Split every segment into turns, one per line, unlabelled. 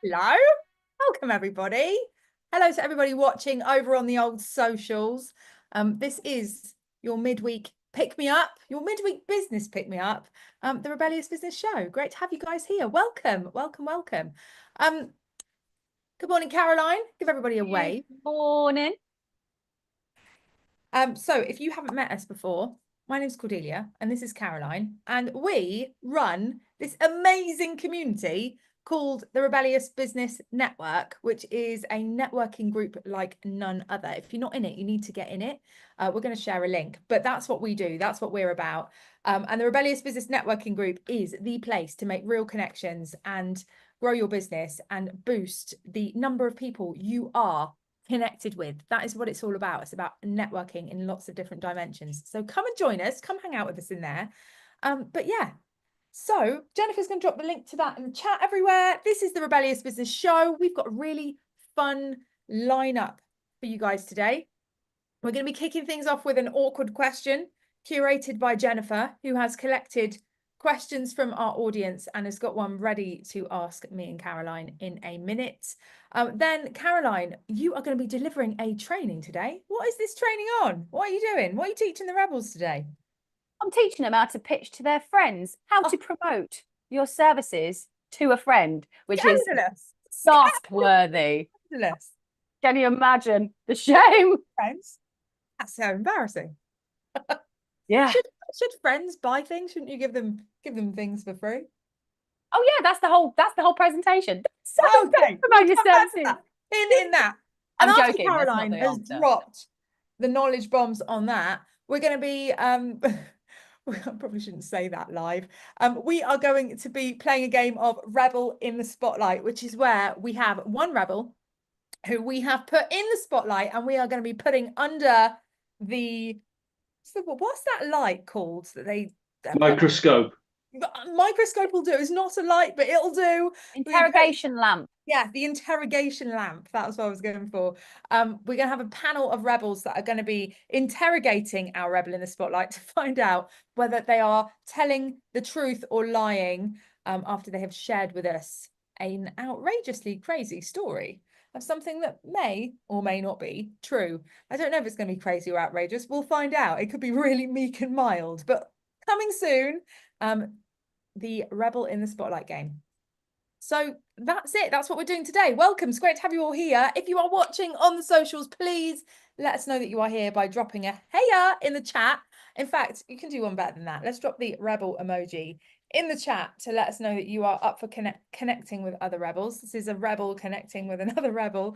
Hello, welcome everybody. Hello to everybody watching over on the old socials. This is your midweek pick me up, your midweek business pick me up, the Rebellious Business Show. Great to have you guys here. Welcome, welcome, welcome. Good morning, Caroline. Give everybody a wave.
Good morning.
So if you haven't met us before, my name's Cordelia and this is Caroline, and we run this amazing community called the Rebellious Business Network, which is a networking group like none other. If you're not in it, you need to get in it. We're going to share a link, but that's what we do. That's what we're about. And the Rebellious Business Networking Group is the place to make real connections and grow your business and boost the number of people you are connected with. That is what it's all about. It's about networking in lots of different dimensions. So come and join us, come hang out with us in there. But yeah, so Jennifer's going to drop the link to that in the chat everywhere. This is the Rebellious Business Show. We've got a really fun lineup for you guys today. We're going to be kicking things off with an awkward question curated by Jennifer, who has collected questions from our audience and has got one ready to ask me and Caroline in a minute. Then Caroline, you are going to be delivering a training today. What is this training on? What are you doing? What are you teaching the rebels today?
I'm teaching them how to pitch to their friends, how to promote your services to a friend, which is task-worthy. Can you imagine the shame?
Friends? That's so embarrassing.
Yeah.
Should friends buy things? Shouldn't you give them things for free?
Oh yeah, that's the whole presentation.
So okay.
Promote your services.
In that.
And
I'm
after
joking, Caroline has dropped the knowledge bombs on that, we're going to be I probably shouldn't say that live. We are going to be playing a game of Rebel in the Spotlight, which is where we have one rebel who we have put in the spotlight and we are going to be putting under the what's that light called that they
microscope.
Microscope will do. It's not a light, but it'll do.
Interrogation lamp.
Yeah, the interrogation lamp. That's what I was going for. We're going to have a panel of rebels that are going to be interrogating our rebel in the spotlight to find out whether they are telling the truth or lying after they have shared with us an outrageously crazy story of something that may or may not be true. I don't know if it's going to be crazy or outrageous. We'll find out. It could be really meek and mild, but coming soon, the Rebel in the Spotlight game. So that's it. That's what we're doing today. Welcome. It's great to have you all here. If you are watching on the socials, please let us know that you are here by dropping a heya in the chat. In fact, you can do one better than that. Let's drop the rebel emoji in the chat to let us know that you are up for connecting with other rebels. This is a rebel connecting with another rebel.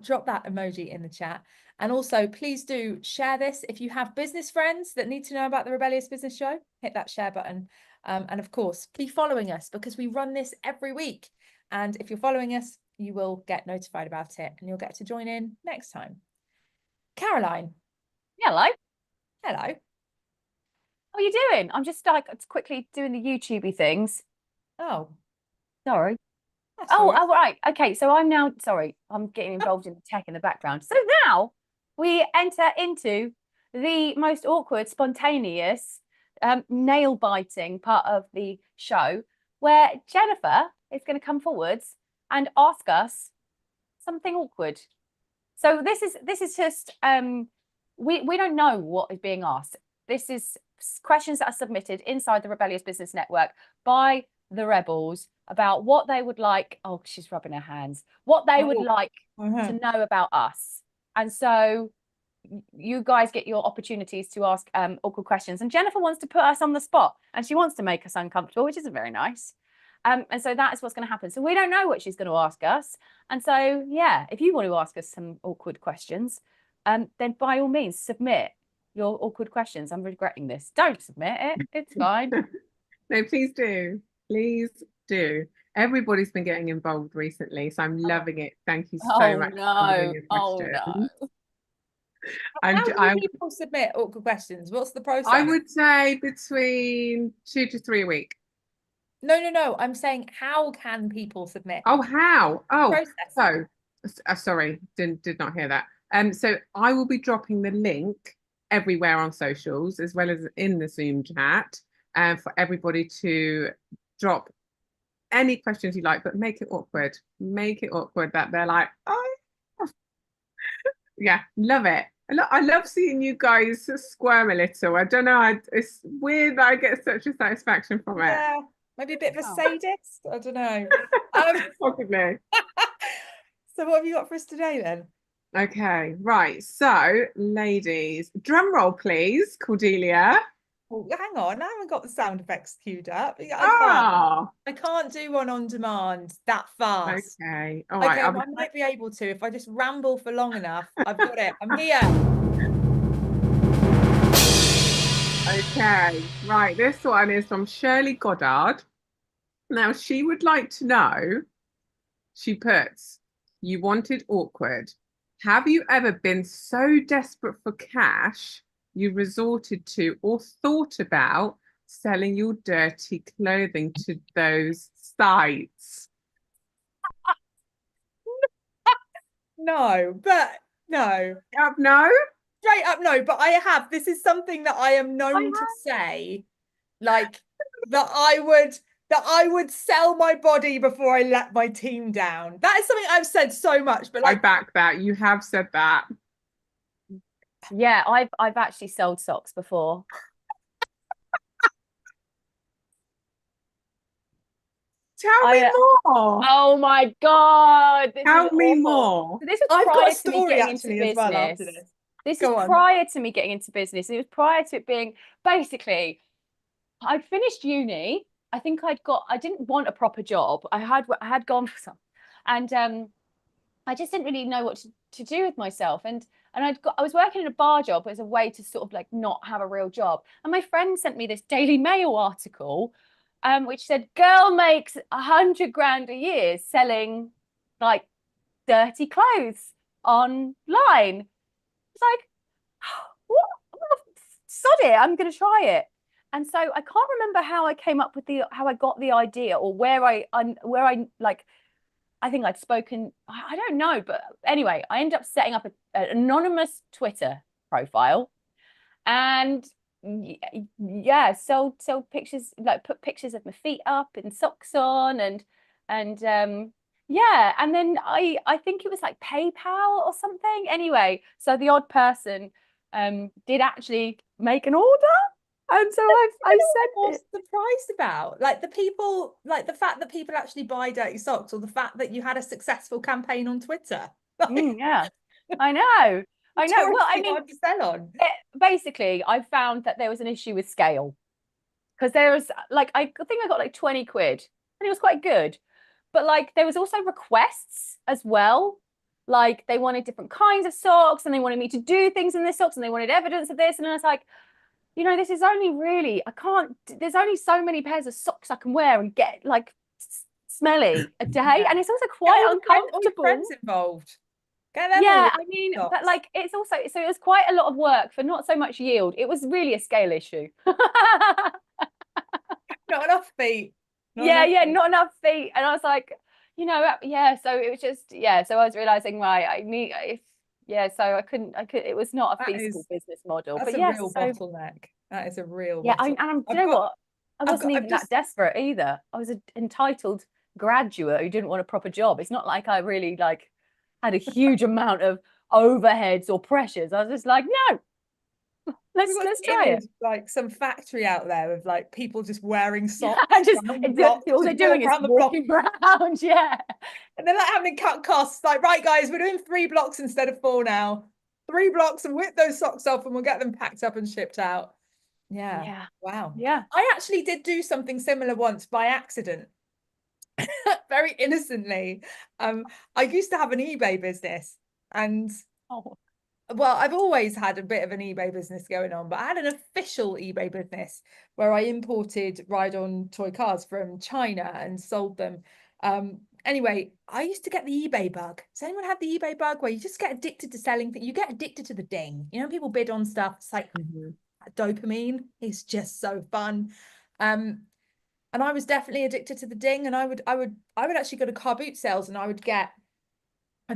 Drop that emoji in the chat. And also, please do share this. If you have business friends that need to know about the Rebellious Business Show, hit that share button. And of course, be following us because we run this every week. And if you're following us, you will get notified about it and you'll get to join in next time. Caroline.
Hello.
Hello.
How are you doing? I'm just like quickly doing the YouTubey things.
Oh.
Sorry. Oh, right. Okay, so I'm now, sorry, I'm getting involved in the tech in the background. So now we enter into the most awkward, spontaneous, nail-biting part of the show where Jennifer is going to come forwards and ask us something awkward. So this is just we don't know what is being asked. This is questions that are submitted inside the Rebellious Business Network by the rebels about what they would like. Oh, she's rubbing her hands. What they would like to know about us. And so you guys get your opportunities to ask awkward questions. And Jennifer wants to put us on the spot and she wants to make us uncomfortable, which isn't very nice. And so that is what's going to happen. So we don't know what she's going to ask us. And so, yeah, if you want to ask us some awkward questions, then by all means, submit your awkward questions. I'm regretting this. Don't submit it. It's fine.
No, please do. Please do. Everybody's been getting involved recently, so I'm loving it. Thank you so much.
No. Oh, no.
How do people submit awkward questions? What's the process?
I would say between 2 to 3 a week.
No. I'm saying, how can people submit?
Oh, how? Oh, so sorry, did not hear that. So I will be dropping the link everywhere on socials as well as in the Zoom chat for everybody to drop any questions you like, but make it awkward. Make it awkward that they're like, oh, yeah, love it. I love seeing you guys squirm a little. I don't know. It's weird that I get such a satisfaction from it.
Yeah, maybe a bit of a sadist. I don't know.
Possibly.
So what have you got for us today then?
Okay, right. So, ladies, drum roll, please, Cordelia.
Oh, hang on, I haven't got the sound effects queued up.
Ah,
I can't do one on demand that fast.
okay. All right.
Okay, I might be able to if I just ramble for long enough. I've got it. I'm here.
Okay, right. This one is from Shirley Goddard. Now, she would like to know, she puts, you wanted awkward. Have you ever been so desperate for cash you resorted to or thought about selling your dirty clothing to those sites?
No, but no.
No?
Straight up no, but I have. This is something that I am known to say, like that I would sell my body before I let my team down. That is something I've said so much, but like
I back that. You have said that.
Yeah, I've actually sold socks before.
Tell me more.
Oh my God.
Tell me more.
So this was
I've got
prior
a
to me
story
getting
actually
into
as well after
business.
this.
This
Go
is
on.
prior to me getting into business. It was prior to it being basically, I'd finished uni. I think I didn't want a proper job. I had gone for some, and I just didn't really know what to do with myself. And I was working in a bar job as a way to sort of like not have a real job. And my friend sent me this Daily Mail article, which said girl makes 100 grand a year selling like dirty clothes online. It's like, what? Sod it, I'm going to try it. And so I can't remember how I came up with how I got the idea or where I like, I think I'd spoken, I don't know, but anyway, I ended up setting up an anonymous Twitter profile and yeah, sold pictures, like put pictures of my feet up and socks on and yeah, and then I think it was like PayPal or something. Anyway, so the odd person did actually make an order. And so I
was
sent it.
surprised about like the people, like the fact that people actually buy dirty socks, or the fact that you had a successful campaign on Twitter. Like,
Yeah, I know. Well, I mean,
hard to sell on.
basically, I found that there was an issue with scale because there was like I think I got like 20 quid and it was quite good, but like there was also requests as well. Like they wanted different kinds of socks and they wanted me to do things in the socks and they wanted evidence of this, and I was like, this is only really, there's only so many pairs of socks I can wear and get like smelly a day.
Yeah.
And it's also quite uncomfortable.
Friends involved.
Yeah, I mean, but like it's also, so it was quite a lot of work for not so much yield. It was really a scale issue.
Not enough feet.
Not enough feet. And I was like, yeah, so it was just, so I was realizing, right, so I couldn't, it was not a feasible business model.
That's
but
a real bottleneck. That is a real bottleneck.
And do you know what? I wasn't even that desperate either. I was an entitled graduate who didn't want a proper job. It's not like I really like had a huge amount of overheads or pressures. I was just like, no, let's try it.
Like some factory out there of like people just wearing socks.
All they're doing is walking around, yeah.
And they're like having to cut costs. Like, right, guys, we're doing 3 blocks instead of 4 now. 3 blocks and whip those socks off and we'll get them packed up and shipped out. Yeah. Wow.
Yeah.
I actually did do something similar once by accident. Very innocently. I used to have an eBay business and well, I've always had a bit of an eBay business going on, but I had an official eBay business where I imported ride-on toy cars from China and sold them. Anyway, I used to get the eBay bug. Does anyone have the eBay bug where you just get addicted to selling things? You get addicted to the ding. People bid on stuff. It's like dopamine. It's just so fun. And I was definitely addicted to the ding. And I would actually go to car boot sales and I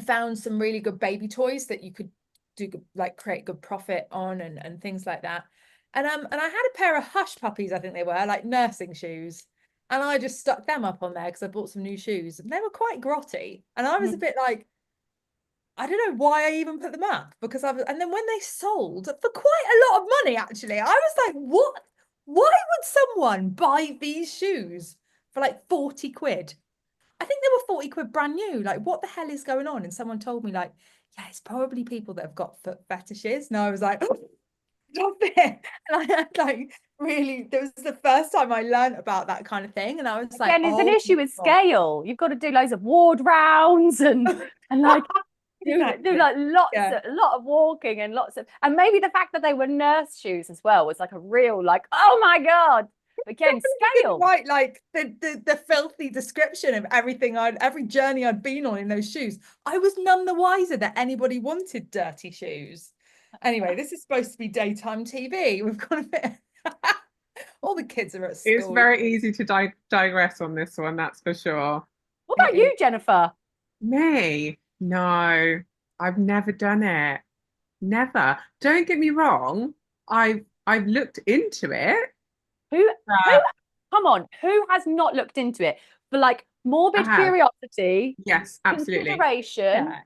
found some really good baby toys that you could do like create good profit on and things like that. And I had a pair of hush puppies, I think they were like nursing shoes. and I just stuck them up on there because I bought some new shoes, and they were quite grotty, and I was a bit like, I don't know why I even put them up, because and then when they sold for quite a lot of money, actually, I was like, what? Why would someone buy these shoes for like 40 quid? I think they were 40 quid brand new. Like, what the hell is going on? And someone told me, like, yeah, it's probably people that have got foot fetishes. And I was like, stop it. And I had like really, it was the first time I learned about that kind of thing. And I was like,
Again, there's an
oh
issue
my
with
God.
scale. You've got to do loads of ward rounds and like do
Exactly.
like lots
Yeah.
a lot of walking and lots of, and maybe the fact that they were nurse shoes as well was like a real like, oh my God. Again,
You
scale.
didn't write like the filthy description of every journey I'd been on in those shoes. I was none the wiser that anybody wanted dirty shoes. Anyway, this is supposed to be daytime TV. We've got a bit. All the kids are at school.
It's very easy to digress on this one, that's for sure.
What about you, Jennifer?
Me? No, I've never done it. Never. Don't get me wrong. I've looked into it.
Who come on, who has not looked into it for like morbid
I have.
curiosity,
Yes, absolutely.
consideration?
Yeah.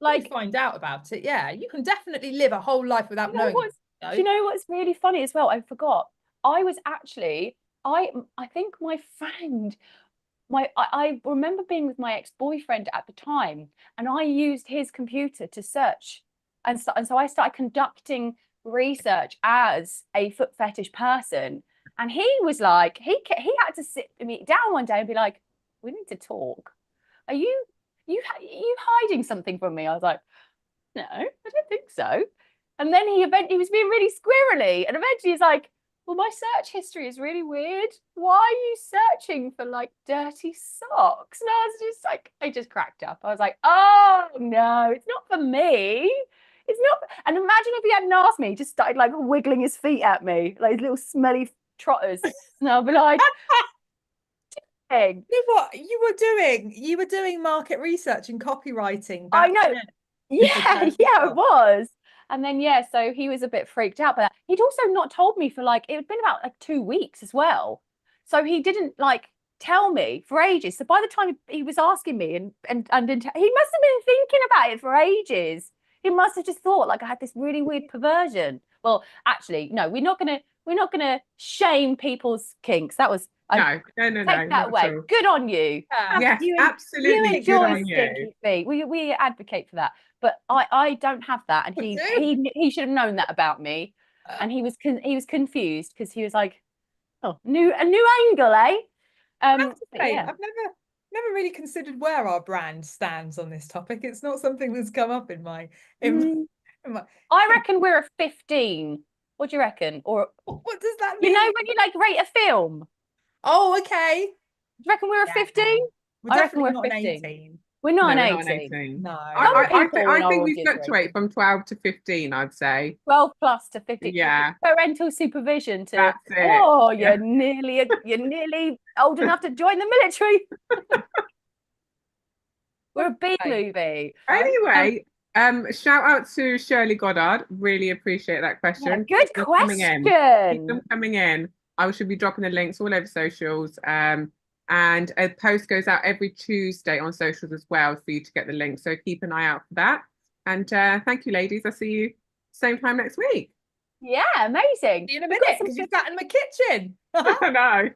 Like,
You find out about it. Yeah, you can definitely live a whole life without knowing.
do you know what's really funny as well? I forgot. I was actually, I think my friend, I remember being with my ex-boyfriend at the time, and I used his computer to search, and so I started conducting research as a foot fetish person. And he was like, he had to sit me down one day and be like, "We need to talk. Are you hiding something from me?" I was like, "No, I don't think so." And then he was being really squirrely, and eventually he's like, "Well, my search history is really weird. Why are you searching for like dirty socks?" And I was just like, I just cracked up. I was like, "Oh no, it's not for me. It's not." And imagine if he hadn't asked me, he just started like wiggling his feet at me, like his little smelly trotters. And I'll be like,
You know what you were doing market research and copywriting
I
back
know.
then.
Yeah, yeah, it was. And then yeah, so he was a bit freaked out, but he'd also not told me for like, it had been about like 2 weeks as well. So he didn't like tell me for ages. So by the time he was asking me and he must have been thinking about it for ages. He must have just thought like I had this really weird perversion. Well, actually, no, we're not gonna shame people's kinks. That was
No,
take that away. Good on you.
Yes, absolutely.
You enjoy
Good on
stinky feet. We advocate for that. But I don't have that, and he should have known that about me. And he was confused because he was like, "Oh, a new angle, eh?"
Yeah. I've never really considered where our brand stands on this topic. It's not something that's come up in my.
I reckon we're a 15. What do you reckon? Or
what does that mean?
You know when you like rate a film?
Oh, okay.
Do you reckon we're a 15?
We're definitely not 15. An 18.
We're not
no,
an
we're
18.
Not 18.
No.
I think we fluctuate from 12 to 15, I'd say.
12 plus to 15.
Yeah.
Parental supervision to,
That's it.
oh, you're nearly old enough to join the military. We're a big movie.
Anyway, shout out to Shirley Goddard. Really appreciate that question.
Yeah, good question.
Keep them coming in. I should be dropping the links all over socials. And a post goes out every Tuesday on socials as well for you to get the link. So keep an eye out for that. And thank you, ladies. I'll see you same time next week.
Yeah, amazing.
See you in a minute because you sat in my kitchen.
I know.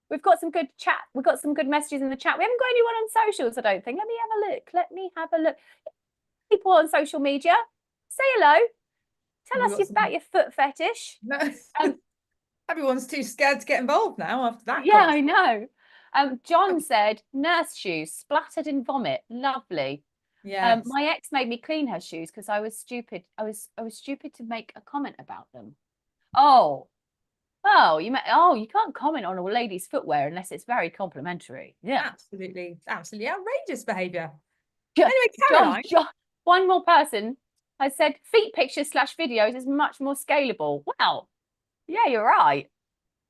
We've got some good chat. We've got some good messages in the chat. We haven't got anyone on socials, I don't think. Let me have a look. People on social media, say hello. Tell us about your foot fetish.
No. Everyone's too scared to get involved now after that.
Yeah, I know. John said nurse shoes splattered in vomit. Lovely. Yeah. My ex made me clean her shoes because I was stupid. I was stupid to make a comment about them. Oh, you can't comment on a lady's footwear unless it's very complimentary. Yeah,
absolutely outrageous behaviour.
Anyway, Caroline. One more person has said feet pictures / videos is much more scalable. Wow. Yeah, you're right.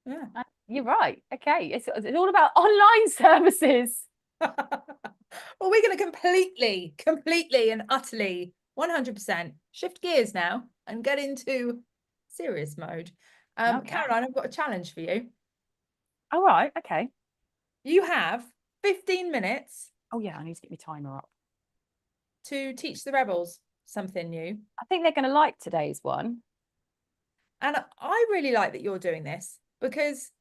Yeah,
you're right. Okay, it's all about online services.
Well, we're going to completely and utterly 100% shift gears now and get into serious mode. Caroline, I've got a challenge for you.
All right. Okay.
You have 15 minutes.
Oh yeah, I need to get my timer up.
To teach the rebels something new.
I think they're going to like today's one.
And I really like that you're doing this, because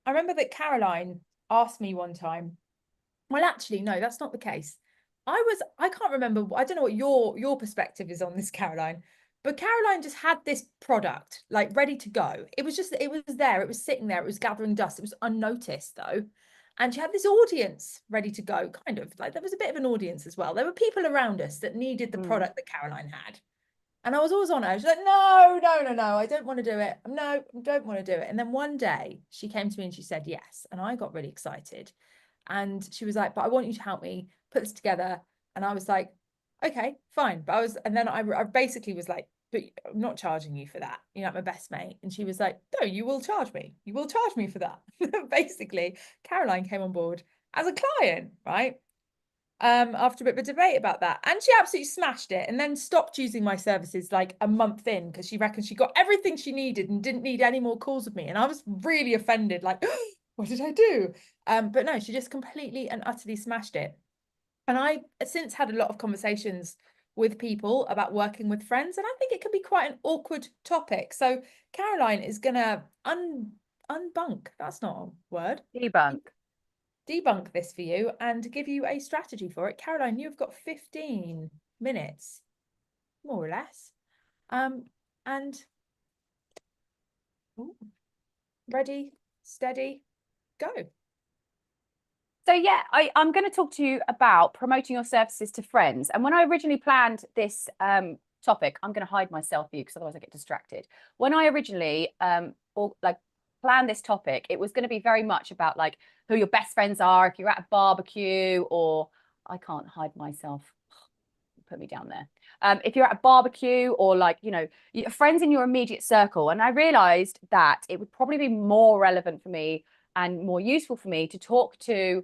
I remember that Caroline asked me one time, well, actually, no, that's not the case. I can't remember, I don't know what your perspective is on this, Caroline, but Caroline just had this product like ready to go. It was there, it was sitting there, it was gathering dust, it was unnoticed though. And she had this audience ready to go, kind of like there was a bit of an audience as well. There were people around us that needed the product that Caroline had. And I was always on her. She's like, no, no, no, no, I don't want to do it. No, I don't want to do it. And then one day she came to me and she said yes. And I got really excited. And she was like, but I want you to help me put this together. And I was like, okay, fine. And then I basically was like, but I'm not charging you for that. You're not my best mate. And she was like, no, you will charge me. You will charge me for that. Basically, Caroline came on board as a client, right? After a bit of a debate about that, and she absolutely smashed it, and then stopped using my services like a month in, because she reckons she got everything she needed and didn't need any more calls with me. And I was really offended, like, what did I do? But no, she just completely and utterly smashed it. And I since had a lot of conversations with people about working with friends, and I think it can be quite an awkward topic. So Caroline is gonna unbunk, that's not a word, debunk this for you and give you a strategy for it. Caroline, you've got 15 minutes, more or less. And ready, steady, go.
So yeah, I'm going to talk to you about promoting your services to friends. And when I originally planned this topic, I'm going to hide myself for you because otherwise I get distracted. When I originally planned this topic, it was going to be very much about like who your best friends are, if you're at a barbecue, or I can't hide myself. Put me down there. If you're at a barbecue, or like, you know, friends in your immediate circle. And I realized that it would probably be more relevant for me and more useful for me to talk to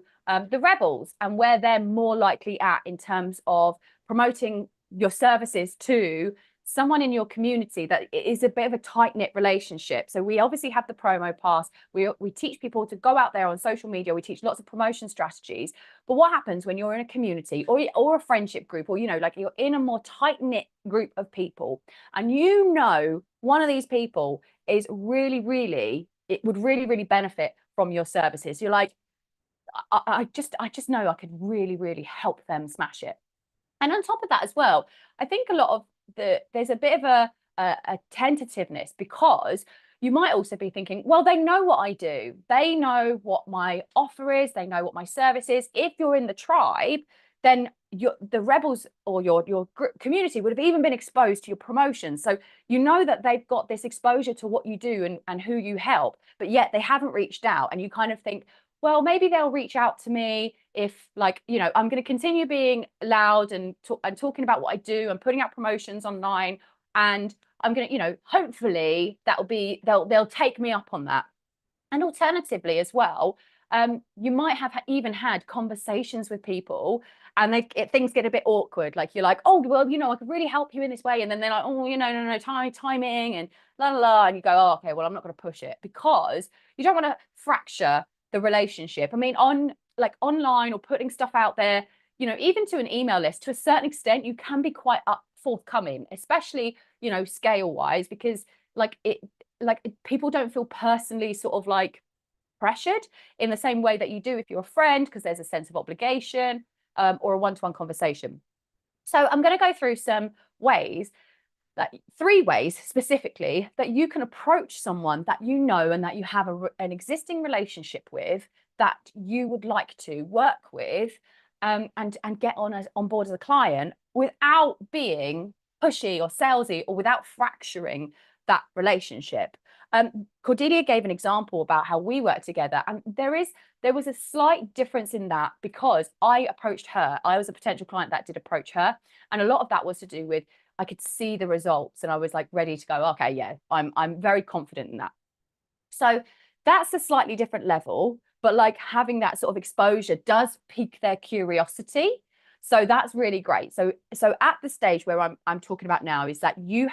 the rebels and where they're more likely at in terms of promoting your services to someone in your community that is a bit of a tight-knit relationship. So we obviously have the promo pass. We teach people to go out there on social media. We teach lots of promotion strategies. But what happens when you're in a community or a friendship group, or, you know, like you're in a more tight-knit group of people, and you know one of these people is really, it would really benefit from your services. You're like, I just know I could really help them smash it. And on top of that as well, I think a lot of there's a bit of a tentativeness, because you might also be thinking, well, they know what I do. They know what my offer is. They know what my service is. If you're in the tribe, then the rebels or your community would have even been exposed to your promotions. So you know that they've got this exposure to what you do and who you help, but yet they haven't reached out. And you kind of think, well, maybe they'll reach out to me if, like, you know, I'm going to continue being loud and talking about what I do and putting out promotions online, and I'm going to, you know, hopefully they'll take me up on that. And alternatively as well, you might have even had conversations with people, and things get a bit awkward. Like you're like, oh, well, you know, I could really help you in this way, and then they're like, oh, you know, no, timing and la, and you go, oh, okay, well, I'm not going to push it, because you don't want to fracture the relationship. I mean, on like online or putting stuff out there, you know, even to an email list, to a certain extent, you can be quite forthcoming, especially, you know, scale wise, because people don't feel personally sort of like pressured in the same way that you do if you're a friend, because there's a sense of obligation or a one-to-one conversation. So I'm going to go through some ways, that 3 ways specifically, that you can approach someone that you know and that you have an existing relationship with, that you would like to work with and get on board as a client without being pushy or salesy, or without fracturing that relationship. Cordelia gave an example about how we work together, and there was a slight difference in that, because I approached her. I was a potential client that did approach her, and a lot of that was to do with, I could see the results and I was like ready to go, okay, yeah, I'm very confident in that. So that's a slightly different level, but like having that sort of exposure does pique their curiosity. So that's really great. So at the stage where I'm talking about now is that you've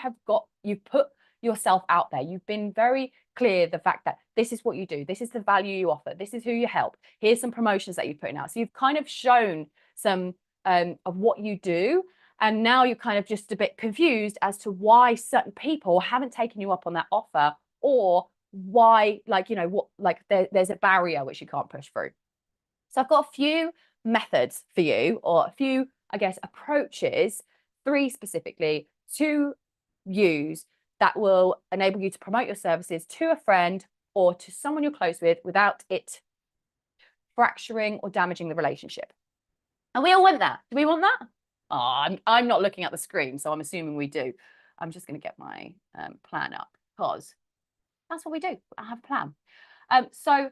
put yourself out there. You've been very clear the fact that this is what you do, this is the value you offer, this is who you help, here's some promotions that you're putting out. So you've kind of shown some of what you do, and now you're kind of just a bit confused as to why certain people haven't taken you up on that offer, or why, like, you know, what, like there's a barrier which you can't push through. So I've got a few methods for you, or a few, I guess, approaches, 3 specifically, to use that will enable you to promote your services to a friend or to someone you're close with without it fracturing or damaging the relationship. And we all want that. Do we want that? Oh, I'm not looking at the screen, so I'm assuming we do. I'm just going to get my plan up, because that's what we do. I have a plan. So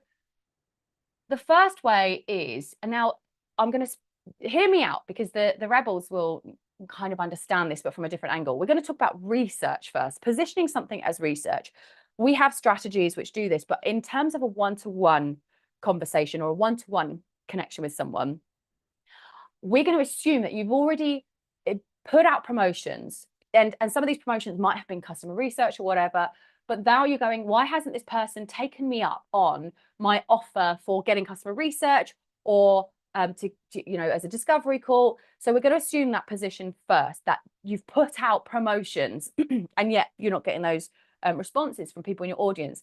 the first way is, and now I'm going to hear me out, because the rebels will kind of understand this, but from a different angle. We're going to talk about research first, positioning something as research. We have strategies which do this, but in terms of a one-to-one conversation or a one-to-one connection with someone, we're going to assume that you've already put out promotions, and some of these promotions might have been customer research or whatever, but now you're going, why hasn't this person taken me up on my offer for getting customer research, or to you know, as a discovery call? So we're going to assume that position first, that you've put out promotions and yet you're not getting those responses from people in your audience.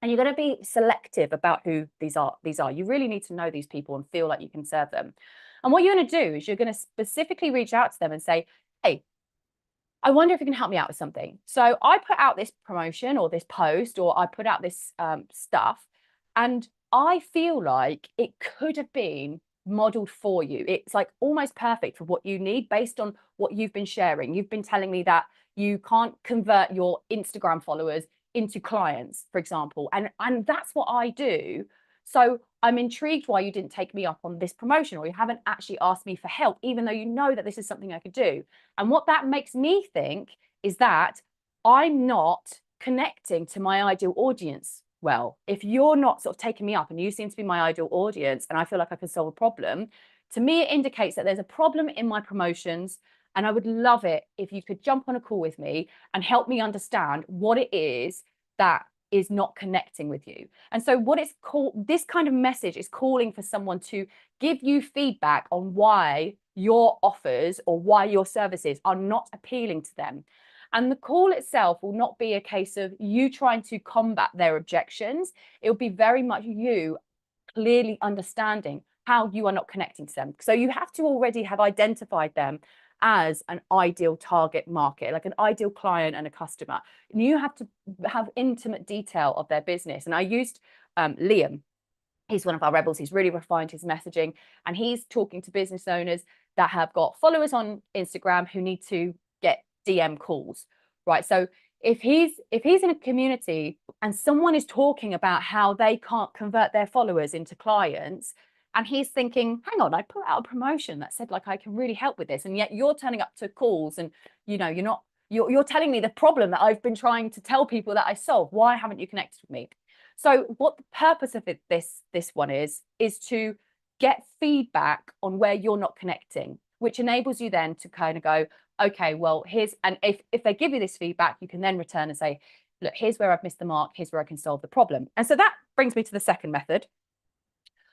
And you're going to be selective about who these are. You really need to know these people and feel like you can serve them. And what you're going to do is you're going to specifically reach out to them and say, hey, I wonder if you can help me out with something. So I put out this promotion or this post, or I put out this stuff, and I feel like it could have been modeled for you. It's like almost perfect for what you need based on what you've been sharing. You've been telling me that you can't convert your Instagram followers into clients, for example, and that's what I do. So I'm intrigued why you didn't take me up on this promotion, or you haven't actually asked me for help, even though you know that this is something I could do. And what that makes me think is that I'm not connecting to my ideal audience well. If you're not sort of taking me up and you seem to be my ideal audience and I feel like I can solve a problem, to me it indicates that there's a problem in my promotions, and I would love it if you could jump on a call with me and help me understand what it is that is not connecting with you. And so what it's called, this kind of message is calling for someone to give you feedback on why your offers or why your services are not appealing to them. And the call itself will not be a case of you trying to combat their objections. It will be very much you clearly understanding how you are not connecting to them. So you have to already have identified them as an ideal target market, like an ideal client and a customer. And you have to have intimate detail of their business. And I used Liam. He's one of our rebels. He's really refined his messaging, and he's talking to business owners that have got followers on Instagram who need to get DM calls, right? So if he's in a community and someone is talking about how they can't convert their followers into clients, and he's thinking, hang on, I put out a promotion that said like I can really help with this, and yet you're turning up to calls and you know you're telling me the problem that I've been trying to tell people that I solve. Why haven't you connected with me? So what the purpose of this one is to get feedback on where you're not connecting, which enables you then to kind of go, okay, well, here's, and if they give you this feedback, you can then return and say, look, here's where I've missed the mark, here's where I can solve the problem. And so that brings me to the second method,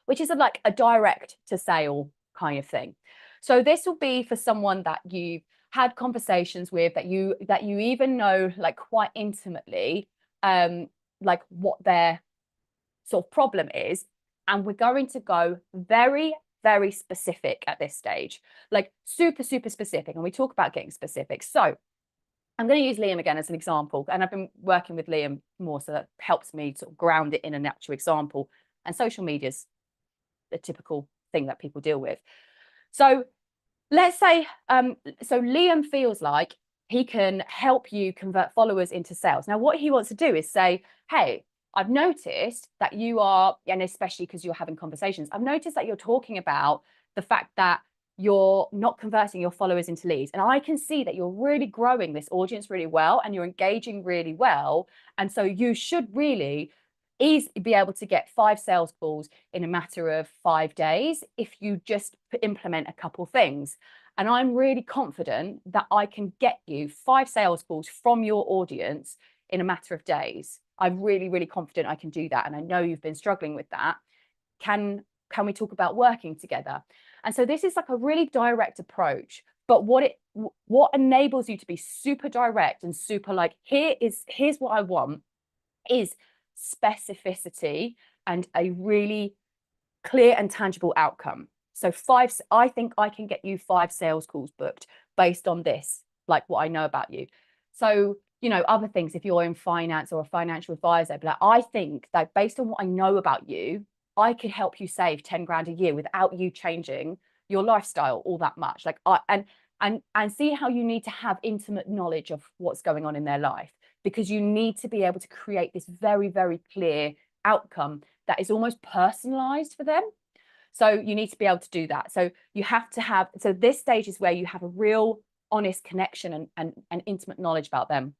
which is like a direct to sale kind of thing. So this will be for someone that you've had conversations with, that you even know like quite intimately, like what their sort of problem is. And we're going to go very, very specific at this stage, like super, super specific. And we talk about getting specific. So I'm going to use Liam again as an example. And I've been working with Liam more, so that helps me sort of ground it in an actual example. And social media's the typical thing that people deal with. So let's say, so Liam feels like he can help you convert followers into sales. Now, what he wants to do is say, hey, I've noticed that you are, and especially because you're having conversations, I've noticed that you're talking about the fact that you're not converting your followers into leads. And I can see that you're really growing this audience really well and you're engaging really well. And so you should really be able to get 5 sales calls in a matter of 5 days if you just implement a couple things. And I'm really confident that I can get you 5 sales calls from your audience in a matter of days. I'm really, really confident I can do that. And I know you've been struggling with that. Can we talk about working together? And so this is like a really direct approach, but what enables you to be super direct and super like, here's what I want, is specificity and a really clear and tangible outcome. So I think I can get you 5 sales calls booked based on this, like what I know about you. So, you know, other things, if you're in finance or a financial advisor, but I think that based on what I know about you, I could help you save 10 grand a year without you changing your lifestyle all that much. Like and see how you need to have intimate knowledge of what's going on in their life, because you need to be able to create this very, very clear outcome that is almost personalized for them. So you need to be able to do that. So you have to have, so this stage is where you have a real honest connection and intimate knowledge about them.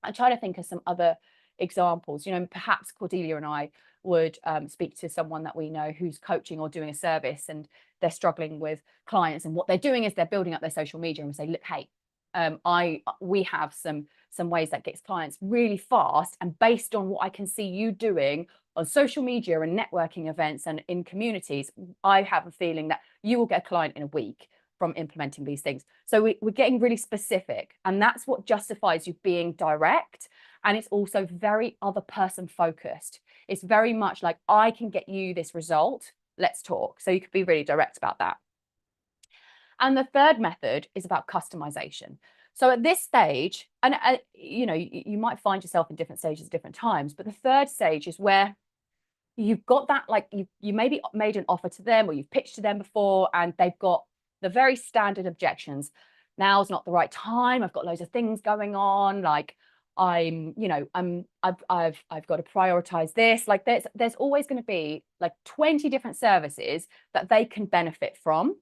I'm trying to think of some other examples. You know, perhaps Cordelia and I would speak to someone that we know who's coaching or doing a service, and they're struggling with clients, and what they're doing is they're building up their social media, and we say, look, hey, we have some ways that gets clients really fast, and based on what I can see you doing on social media and networking events and in communities, I have a feeling that you will get a client in a week from implementing these things. So we're getting really specific, and that's what justifies you being direct. And it's also very other person focused. It's very much like, I can get you this result, let's talk. So you could be really direct about that. And the third method is about customization. So at this stage, and you know, you might find yourself in different stages at different times, but the third stage is where you've got that, like you maybe made an offer to them, or you've pitched to them before, and they've got the very standard objections. Now's not the right time. I've got loads of things going on. Like I've got to prioritize this. Like there's always going to be like 20 different services that they can benefit from.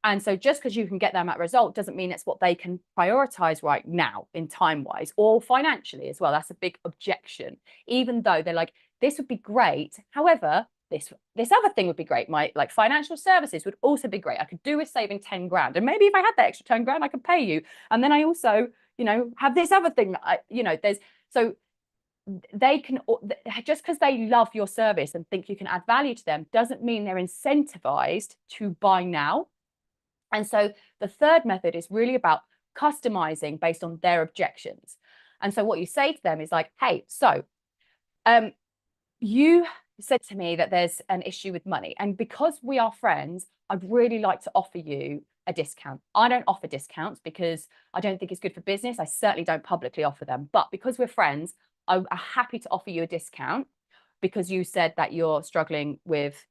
And so just because you can get them that result doesn't mean it's what they can prioritize right now in time wise or financially as well. That's a big objection, even though they're like, this would be great. However, this other thing would be great. My like financial services would also be great. I could do with saving 10 grand. And maybe if I had that extra 10 grand, I could pay you. And then I also, you know, have this other thing that I, you know, so they can, just because they love your service and think you can add value to them doesn't mean they're incentivized to buy now. And so the third method is really about customizing based on their objections. And so what you say to them is like, hey, so you said to me that there's an issue with money. And because we are friends, I'd really like to offer you a discount. I don't offer discounts because I don't think it's good for business. I certainly don't publicly offer them. But because we're friends, I'm happy to offer you a discount because you said that you're struggling with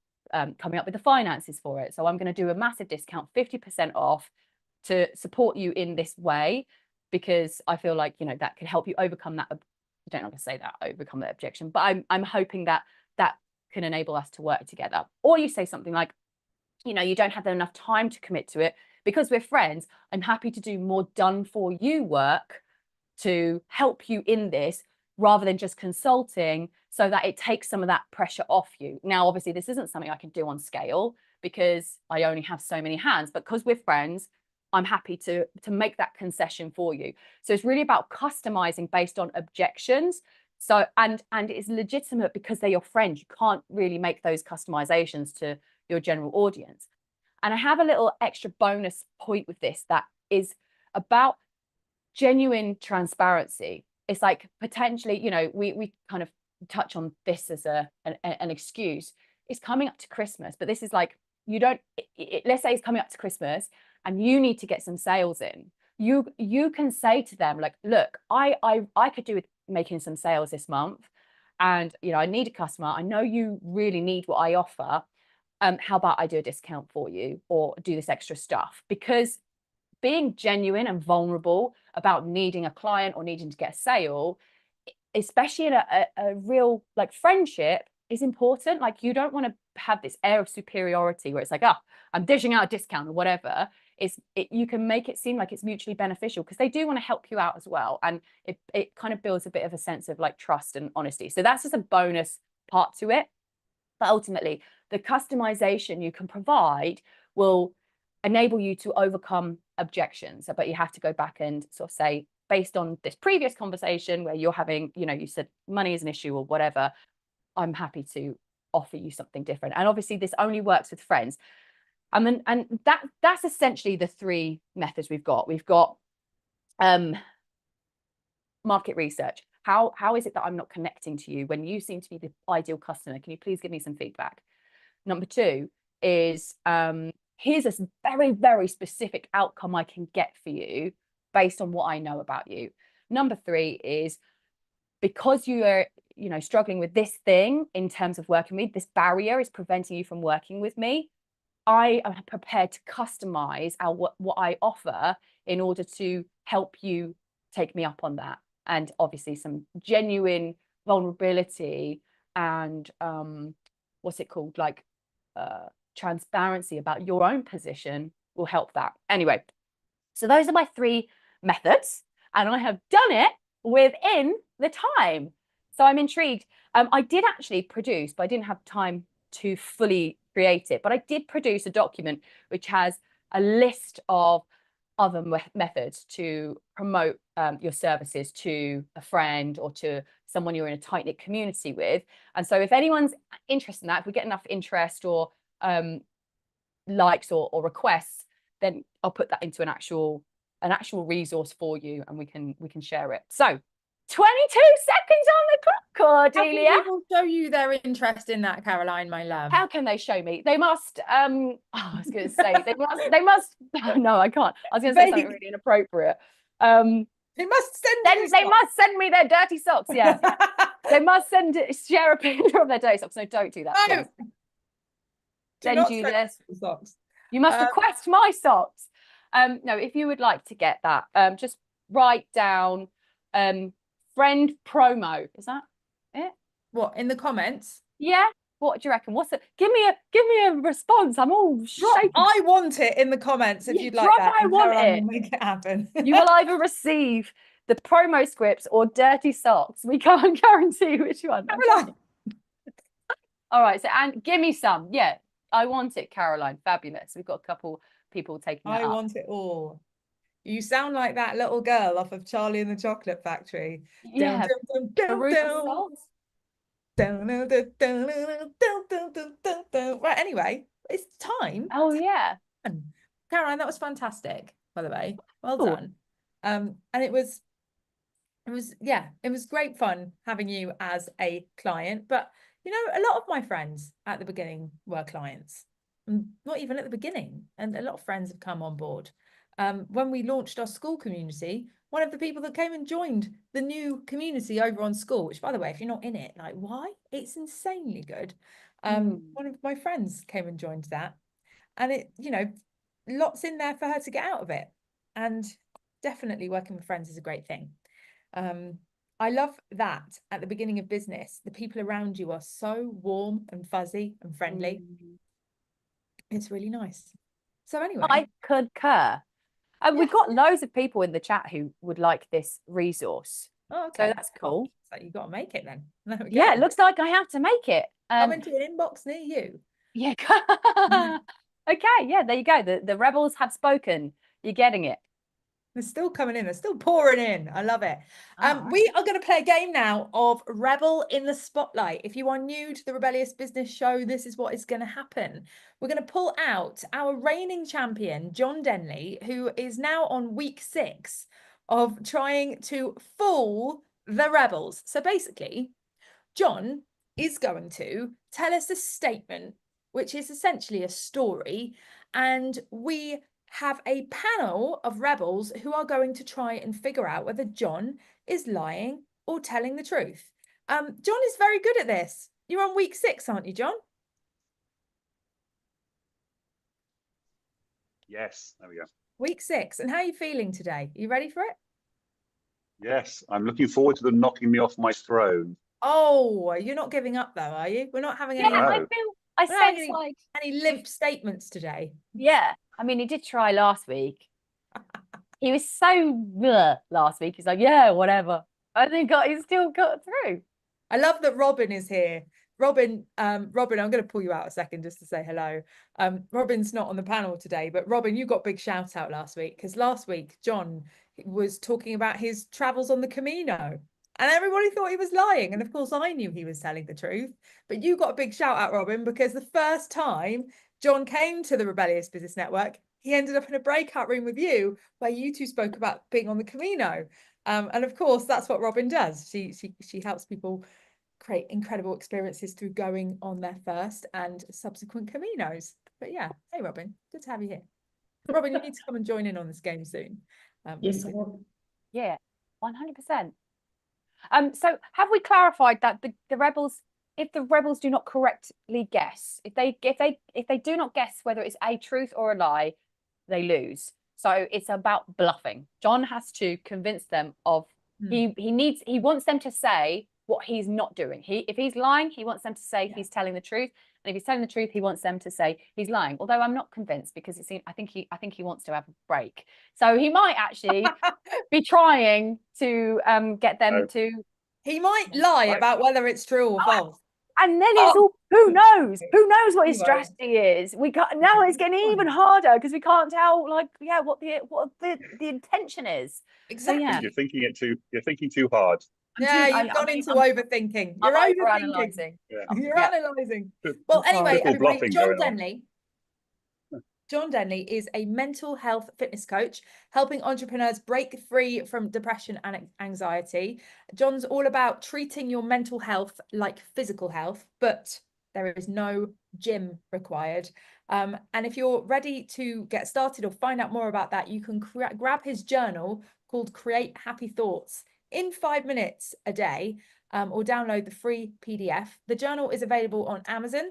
coming up with the finances for it. So I'm going to do a massive discount, 50% off, to support you in this way, because I feel like, you know, that could help you overcome that. I don't know how to say that, overcome that objection, but I'm hoping that that can enable us to work together. Or you say something like, you know, you don't have enough time to commit to it. Because we're friends, I'm happy to do more done for you work to help you in this, rather than just consulting, so that it takes some of that pressure off you. Now, obviously, this isn't something I can do on scale because I only have so many hands, but because we're friends, I'm happy to make that concession for you. So it's really about customizing based on objections. So, and it's legitimate because they're your friend. You can't really make those customizations to your general audience. And I have a little extra bonus point with this that is about genuine transparency. It's like potentially, you know, we kind of touch on this as an excuse. It's coming up to Christmas, but this is like, you don't, let's say it's coming up to Christmas and you need to get some sales in. You can say to them like, look, I could do with making some sales this month, and you know, I need a customer. I know you really need what I offer. How about I do a discount for you or do this extra stuff? Because being genuine and vulnerable about needing a client or needing to get a sale, especially in a real like friendship, is important. Like, you don't want to have this air of superiority where it's like, oh, I'm dishing out a discount or whatever. You can make it seem like it's mutually beneficial because they do want to help you out as well. And it kind of builds a bit of a sense of like trust and honesty. So that's just a bonus part to it. But ultimately, the customization you can provide will enable you to overcome objections, but you have to go back and sort of say, based on this previous conversation where you're having, you know, you said money is an issue or whatever, I'm happy to offer you something different. And obviously this only works with friends. And that's essentially the three methods we've got. We've got market research. How is it that I'm not connecting to you when you seem to be the ideal customer? Can you please give me some feedback? Number two is here's a very, very specific outcome I can get for you based on what I know about you. Number three is because you are, you know, struggling with this thing in terms of working with me, this barrier is preventing you from working with me. I am prepared to customize what I offer in order to help you take me up on that. And obviously some genuine vulnerability and what's it called, like transparency about your own position will help that. Anyway, so those are my three methods, and I have done it within the time. So I'm intrigued. I did actually produce, but I didn't have time to fully create it, but I did produce a document which has a list of other methods to promote your services to a friend or to someone you're in a tight-knit community with. And so if anyone's interested in that, if we get enough interest or likes or requests, then I'll put that into an actual resource for you, and we can share it. So 22 seconds on the clock, Cordelia.
How can people show you their interest in that, Caroline, my love?
How can they show me? They must I was going to say they must no, I can't. I was going to say something really inappropriate.
They must
send me their dirty socks. Yeah. They must share a picture of their dirty socks. No, don't do that.
No.
Send you this.
Socks.
You must request my socks. No, if you would like to get that, just write down friend promo. Is that it?
What, in the comments?
Yeah. What do you reckon? What's it? Give me a response. I'm all shaking.
I want it in the comments if you'd like that.
I want it.
Make it happen.
You will either receive the promo scripts or dirty socks. We can't guarantee which one. All right. So, and give me some. Yeah, I want it, Caroline. Fabulous. We've got a couple people taking it up.
I want it all. You sound like that little girl off of Charlie and the Chocolate Factory.
Yeah.
Right, anyway, it's time.
Oh yeah,
Caroline, that was fantastic, by the way. Well done. And it was great fun having you as a client. But you know, a lot of my friends at the beginning were clients, not even at the beginning, and a lot of friends have come on board. When we launched our school community, one of the people that came and joined the new community over on school, which, by the way, if you're not in it, like, why? It's insanely good. One of my friends came and joined that, and it, you know, lots in there for her to get out of it. And definitely working with friends is a great thing. I love that at the beginning of business, the people around you are so warm and fuzzy and friendly. It's really nice. So anyway,
I concur. We've got loads of people in the chat who would like this resource.
Oh, okay.
So that's cool.
So you've got to make it then.
Yeah, it looks like I have to make it.
Come into an inbox near you.
Yeah. Okay, yeah, there you go. The rebels have spoken. You're getting it.
They're still coming in. They're still pouring in. I love it. We are going to play a game now of Rebel in the Spotlight. If you are new to the Rebellious Business Show, this is what is going to happen. We're going to pull out our reigning champion, John Denley, who is now on week 6 of trying to fool the rebels. So basically, John is going to tell us a statement, which is essentially a story, and we have a panel of rebels who are going to try and figure out whether John is lying or telling the truth. John is very good at this. You're on week 6, aren't you, John?
Yes, there we go.
Week 6. And how are you feeling today? Are you ready for it?
Yes, I'm looking forward to them knocking me off my throne.
Oh, you're not giving up though, are you? We're not having any.
Yeah, I sense like
any limp statements today.
Yeah, I mean, he did try last week. He was so last week. He's like, yeah, whatever. I think he still got through.
I love that Robin is here Robin, I'm going to pull you out a second just to say hello. Robin's not on the panel today, but Robin, you got big shout out last week because last week John was talking about his travels on the Camino. And everybody thought he was lying. And of course, I knew he was telling the truth. But you got a big shout out, Robin, because the first time John came to the Rebellious Business Network, he ended up in a breakout room with you where you two spoke about being on the Camino. And of course, that's what Robin does. She helps people create incredible experiences through going on their first and subsequent Caminos. But yeah, hey, Robin, good to have you here. Robin, you need to come and join in on this game soon.
Yes, I will.
Yeah, 100%. So have we clarified that the rebels, if the rebels do not correctly guess, if they do not guess whether it's a truth or a lie, they lose. So it's about bluffing. John has to convince them of he wants them to say what he's not doing. If he's lying, he wants them to say he's telling the truth. And if he's telling the truth, he wants them to say he's lying. Although I'm not convinced because I think he wants to have a break. So he might actually be trying to get them to.
He might lie about whether it's true or false.
And then it's all who knows? Who knows what his strategy is? We can't now. It's getting even harder because we can't tell, like, what the intention is.
Exactly.
So, yeah.
You're thinking too hard.
You've gone into overthinking. You're overthinking. You're analysing. Well, anyway, everybody, John Denley is a mental health fitness coach, helping entrepreneurs break free from depression and anxiety. John's all about treating your mental health like physical health, but there is no gym required. And if you're ready to get started or find out more about that, you can grab his journal called Create Happy Thoughts in 5 minutes a day, or download the free PDF. The journal is available on Amazon,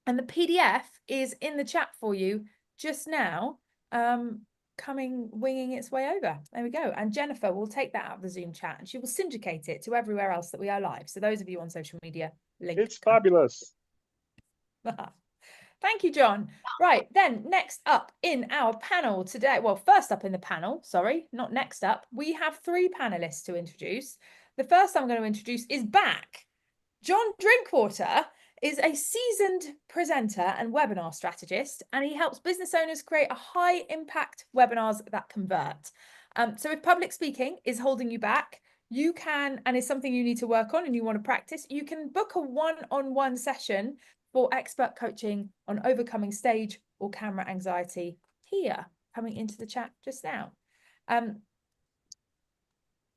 and the PDF is in the chat for you just now, winging its way over. There we go. And Jennifer will take that out of the Zoom chat and she will syndicate it to everywhere else that we are live. So those of you on social media, link.
It's fabulous.
Thank you, John. Right, then next up in our panel today, well, first up in the panel, sorry, not next up, we have 3 panelists to introduce. The first I'm going to introduce is back. John Drinkwater is a seasoned presenter and webinar strategist, and he helps business owners create a high impact webinars that convert. So if public speaking is holding you back, you can, and is something you need to work on and you want to practice, you can book a one-on-one session for expert coaching on overcoming stage or camera anxiety here, coming into the chat just now.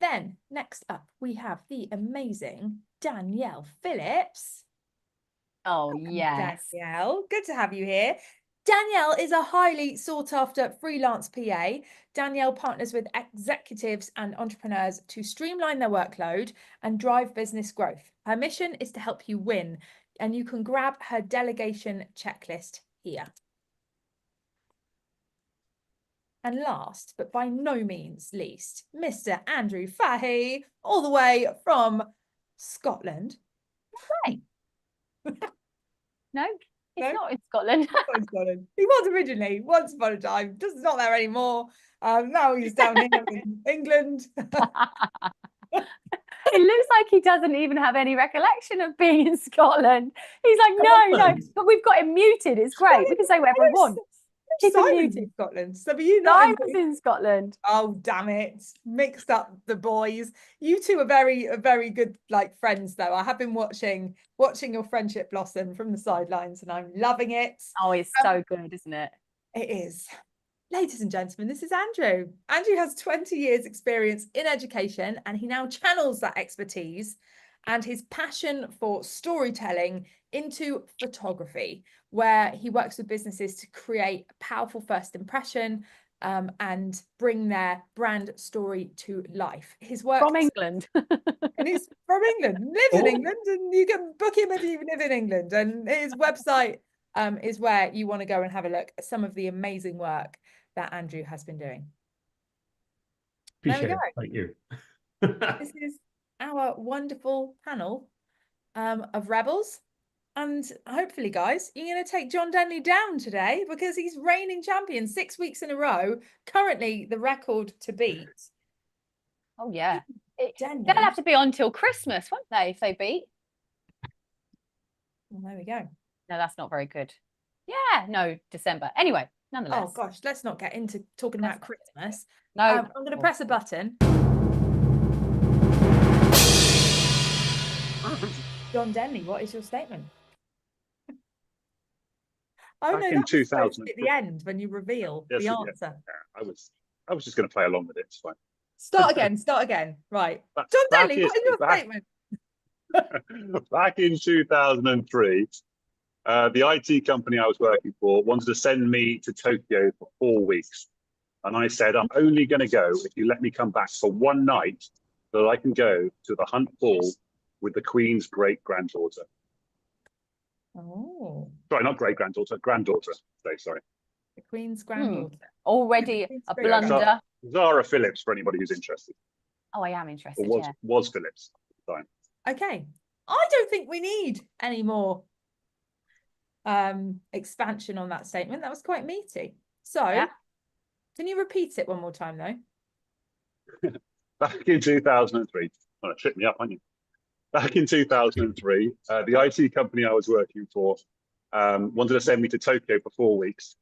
Then next up, we have the amazing Danielle Phillips.
Oh, yes.
Danielle, good to have you here. Danielle is a highly sought after freelance PA. Danielle partners with executives and entrepreneurs to streamline their workload and drive business growth. Her mission is to help you win, and you can grab her delegation checklist here. And last, but by no means least, Mr. Andrew Fahey, all the way from Scotland.
Right. No, it's not in Scotland.
Not in Scotland. He was originally, once upon a time, just not there anymore. Now he's down here in England.
It looks like he doesn't even have any recollection of being in Scotland. He's like, no, but we've got him muted. It's great. We can say whatever we want.
Simon's in Scotland. So, but you know,
Simon's in Scotland.
Oh, damn it! Mixed up the boys. You two are very good, like, friends, though. I have been watching your friendship blossom from the sidelines, and I'm loving it.
Oh, it's so good, isn't it?
It is. Ladies and gentlemen, this is Andrew. Andrew has 20 years experience in education, and he now channels that expertise and his passion for storytelling into photography, where he works with businesses to create a powerful first impression and bring their brand story to life. His work
from England.
And he's from England, lives in England, and you can book him if you live in England. And his website is where you want to go and have a look at some of the amazing work that Andrew has been doing. There we go.
Thank you.
This is our wonderful panel of rebels. And hopefully, guys, you're going to take John Denley down today because he's reigning champion 6 weeks in a row. Currently, the record to beat.
Oh, yeah. They'll have to be on till Christmas, won't they, if they beat?
Well, there we go.
No, that's not very good. Yeah, no, December. Anyway, nonetheless.
Oh gosh, let's not get into talking about Christmas.
No.
I'm going to press a button. John Denley, what is your statement? Oh
Back
no,
in
that's supposed to
2000.
be at the end when you reveal
Yes,
the
yeah.
answer.
Yeah, I was just going to play along with it. It's fine.
Start again, start again. Right.
Back-
John
back
Denley, what is your statement?
Back in 2003, the IT company I was working for wanted to send me to Tokyo for 4 weeks. And I said, I'm only going to go if you let me come back for one night so that I can go to the Hunt Ball with the Queen's great-granddaughter.
Oh,
Sorry, not great-granddaughter, granddaughter. Sorry.
the Queen's granddaughter.
Already
Queen's
a
great-granddaughter.
blunder.
Zara Phillips, for anybody who's interested.
Oh, I am interested,
Or
yeah.
was Phillips at the time.
Okay. I don't think we need any more expansion on that statement. That was quite meaty. So,
Yeah.
can you repeat it one more time, though?
Back in 2003, oh, that tripped me up, aren't you? Back in 2003, the IT company I was working for wanted to send me to Tokyo for 4 weeks.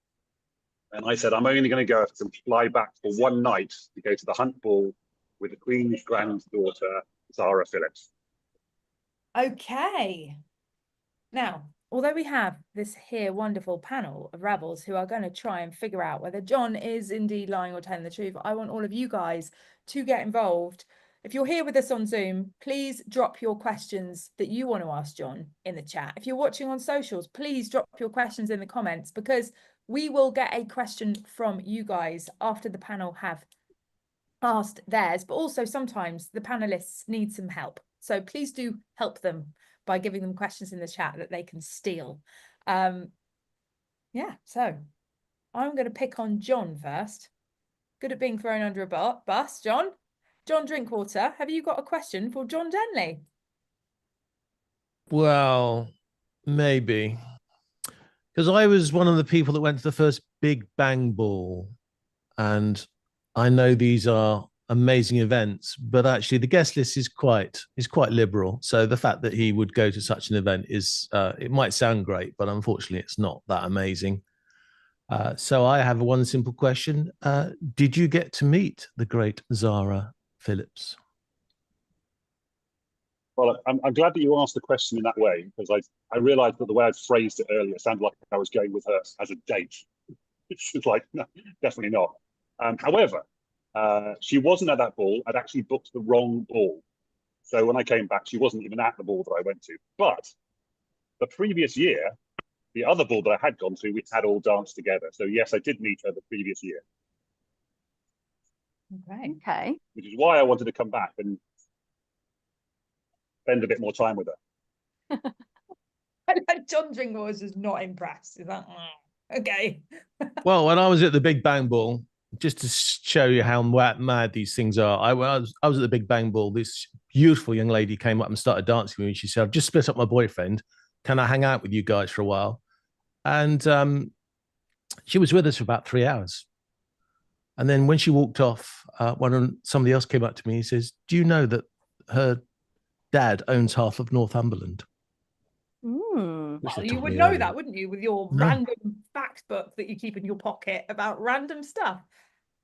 And I said, I'm only going to go if I can fly back for one night to go to the Hunt Ball with the Queen's granddaughter, Zara Phillips.
Okay. Now, although we have this here wonderful panel of rebels who are going to try and figure out whether John is indeed lying or telling the truth, I want all of you guys to get involved. If you're here with us on Zoom, please drop your questions that you want to ask John in the chat. If you're watching on socials, please drop your questions in the comments, because we will get a question from you guys after the panel have asked theirs, but also sometimes the panelists need some help. So please do help them by giving them questions in the chat that they can steal. Yeah, so I'm going to pick on John first. Good at being thrown under a bus, John. John Drinkwater, have you got a question for John Denley?
Well, maybe. Because I was one of the people that went to the first Big Bang Ball. And I know these are amazing events, but actually the guest list is quite liberal. So the fact that he would go to such an event is, it might sound great, but unfortunately it's not that amazing. So I have one simple question. Did you get to meet the great Zara Phillips?
Well, I'm glad that you asked the question in that way, because I realized that the way I'd phrased it earlier sounded like I was going with her as a date. It's like, no, definitely not. However, she wasn't at that ball. I'd actually booked the wrong ball. So when I came back, she wasn't even at the ball that I went to. But the previous year, the other ball that I had gone to, we had all danced together. So yes, I did meet her the previous year.
Okay.
Which is why I wanted to come back and spend a bit more time with her.
John Drinkwater was just not impressed. Is that okay?
Well, when I was at the Big Bang Ball, just to show you how mad these things are, I was at the Big Bang Ball. This beautiful young lady came up and started dancing with me. She said, "I've just split up my boyfriend. Can I hang out with you guys for a while?" And she was with us for about 3 hours. And then when she walked off, somebody else came up to me and says, "Do you know that her dad owns half of Northumberland?"
Mm.
Well, you would know that, wouldn't you, with your random fact book that you keep in your pocket about random stuff?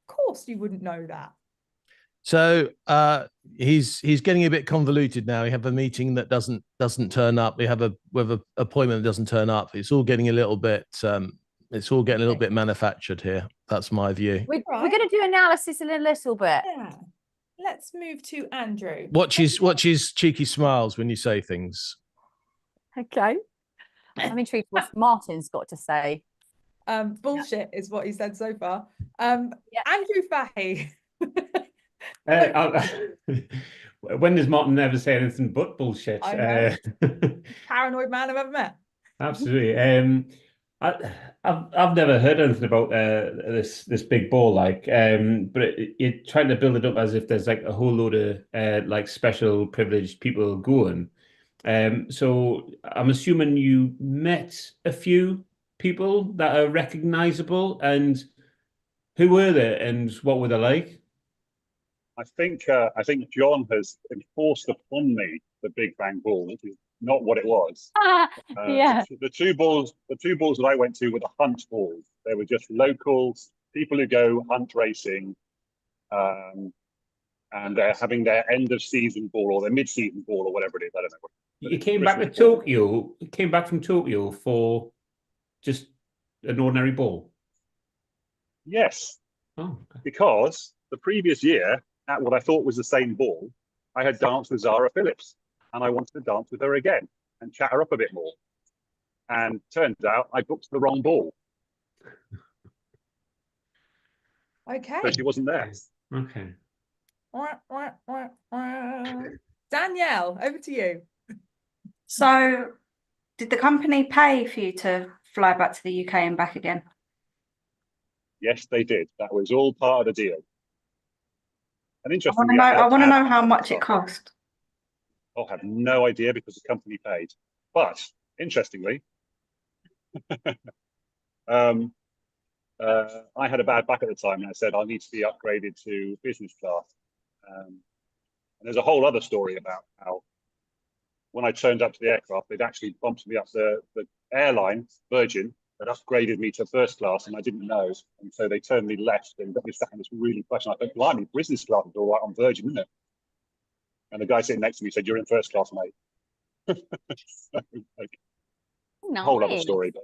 Of course you wouldn't know that.
So he's getting a bit convoluted now. We have a meeting that doesn't turn up. We have a appointment that doesn't turn up. It's all getting a little bit manufactured here. That's my view.
We're going to do analysis in a little bit.
Yeah. Let's move to Andrew.
Watch his cheeky smiles when you say things.
Okay. I'm intrigued what Martin's got to say.
Bullshit is what he said so far. Andrew Fahey.
When does Martin ever say anything but bullshit?
I know. Paranoid man I've ever met.
Absolutely. I've never heard anything about this big ball, but you're trying to build it up as if there's like a whole load of like special privileged people going. So I'm assuming you met a few people that are recognizable, and who were they and what were they like?
I think John has enforced upon me the Big Bang Ball, which is not what it was.
Yeah.
The two balls that I went to were the hunt balls. They were just local people who go hunt racing, and they're having their end of season ball or their mid season ball or whatever it is. I don't know.
You came back to Tokyo. You came back from Tokyo for just an ordinary ball.
Yes.
Oh, okay.
Because the previous year, at what I thought was the same ball, I had danced with Zara Phillips, and I wanted to dance with her again and chat her up a bit more. And turns out I booked the wrong ball.
Okay.
So she wasn't there.
Okay.
Danielle, over to you.
So, did the company pay for you to fly back to the UK and back again?
Yes, they did. That was all part of the deal. And
I
interestingly,
want to know how much it cost.
I'll have no idea because the company paid. But interestingly, I had a bad back at the time, and I said I need to be upgraded to business class. And there's a whole other story about how when I turned up to the aircraft, they'd actually bumped me up. The airline, Virgin, had upgraded me to first class, and I didn't know. And so they turned me left and got me sat in this really question. I thought, blimey, business class is all right on Virgin, isn't it? And the guy sitting next to me said, "You're in first class, mate." So, like,
Nice.
whole other story. But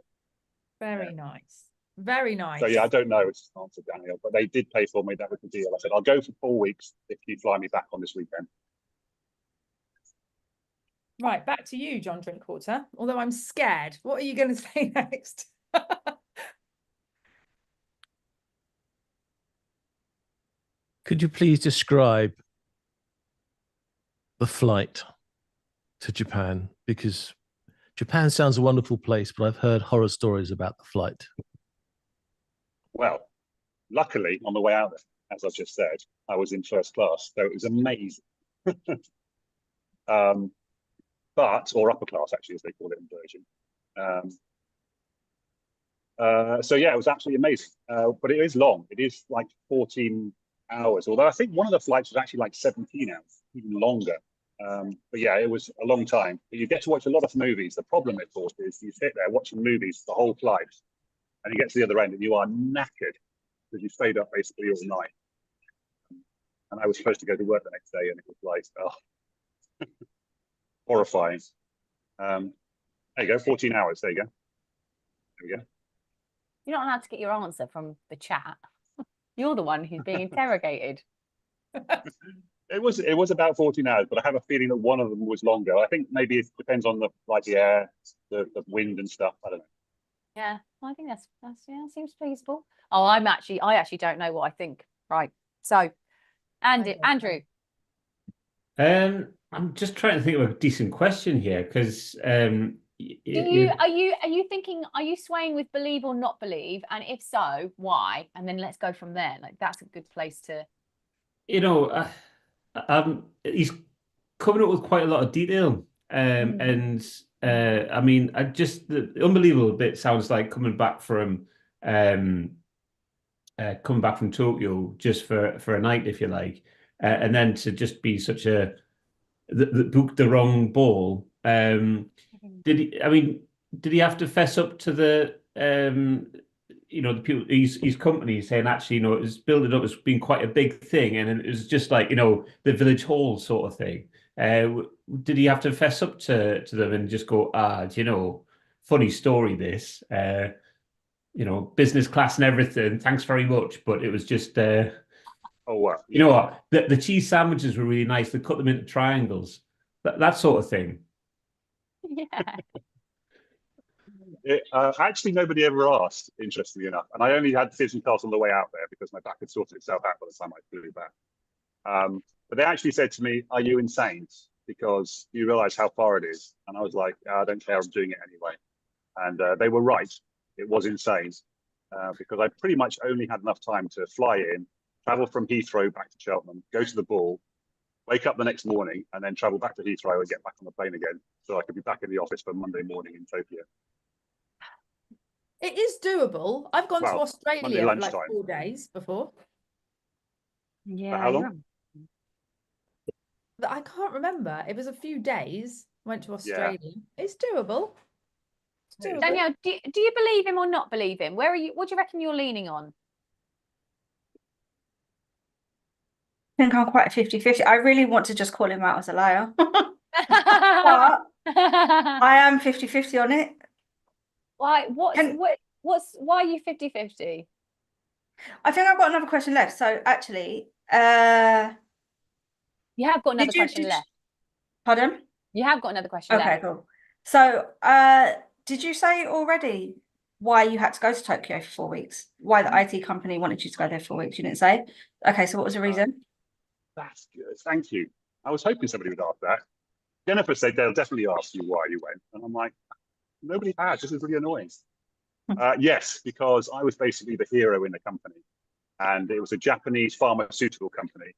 Very nice. Very nice.
so yeah, I don't know. It's an answer, Daniel, but they did pay for me. That was the deal. I said, "I'll go for 4 weeks if you fly me back on this weekend."
Right, back to you, John Drinkwater. Although I'm scared. What are you going to say next?
Could you please describe the flight to Japan? Because Japan sounds a wonderful place, but I've heard horror stories about the flight.
Well, luckily, on the way out there, as I've just said, I was in first class, so it was amazing. But, or upper class, actually, as they call it in Virgin. So yeah, it was absolutely amazing. But it is long. It is like 14 hours, although I think one of the flights was actually like 17 hours, even longer. But yeah, it was a long time. But you get to watch a lot of movies. The problem, of course, is you sit there watching movies the whole flight, and you get to the other end and you are knackered because you stayed up basically all night. And I was supposed to go to work the next day, and it was like, oh, horrifying. There you go, 14 hours. There you go. There we go.
You're not allowed to get your answer from the chat. You're the one who's being interrogated.
It was about 14 hours, but I have a feeling that one of them was longer. I think maybe it depends on the air, the wind and stuff. I don't know.
Yeah, I think that's yeah, seems feasible. Oh, I actually don't know what I think. Right. So, Andrew.
I'm just trying to think of a decent question here because
Are you thinking, are you swaying with believe or not believe? And if so, why? And then let's go from there. Like that's a good place to.
He's coming up with quite a lot of detail. And I mean, the unbelievable bit sounds like coming back from Tokyo just for a night, if you like, and then to just be such booked the wrong ball. Did he have to fess up to the the people, his company saying actually, it was building up as being quite a big thing, and it was just like, the village hall sort of thing. Did he have to fess up to them and just go, funny story this, business class and everything, thanks very much, but it was just oh
wow.
You know what, the cheese sandwiches were really nice, they cut them into triangles, that sort of thing.
Yeah.
Actually, nobody ever asked, interestingly enough. And I only had business class on the way out there because my back had sorted itself out by the time I flew back. But they actually said to me, "Are you insane? Because you realize how far it is?" And I was like, "I don't care, I'm doing it anyway." And they were right. It was insane because I pretty much only had enough time to fly in, travel from Heathrow back to Cheltenham, go to the ball, wake up the next morning, and then travel back to Heathrow and get back on the plane again, so I could be back in the office for Monday morning in Tokyo.
It is doable. I've gone to Australia for like 4 days before.
Yeah.
For how long?
I can't remember. It was a few days, Went to Australia. It's doable. It's doable.
Danielle, do you believe him or not believe him? Where are you? What do you reckon you're leaning on?
I think I'm quite 50-50. I really want to just call him out as a liar. But I am 50-50 on it.
Why? Why are you 50-50?
I think I've got another question left. So actually,
You have got another question left.
Pardon?
You have got another question left.
Okay, cool. So, did you say already why you had to go to Tokyo for 4 weeks? Why the IT company wanted you to go there for 4 weeks? You didn't say. Okay, so what was the reason?
That's good. Thank you. I was hoping somebody would ask that. Jennifer said they'll definitely ask you why you went. And I'm like, nobody has. This is really annoying. Yes, because I was basically the hero in the company. And it was a Japanese pharmaceutical company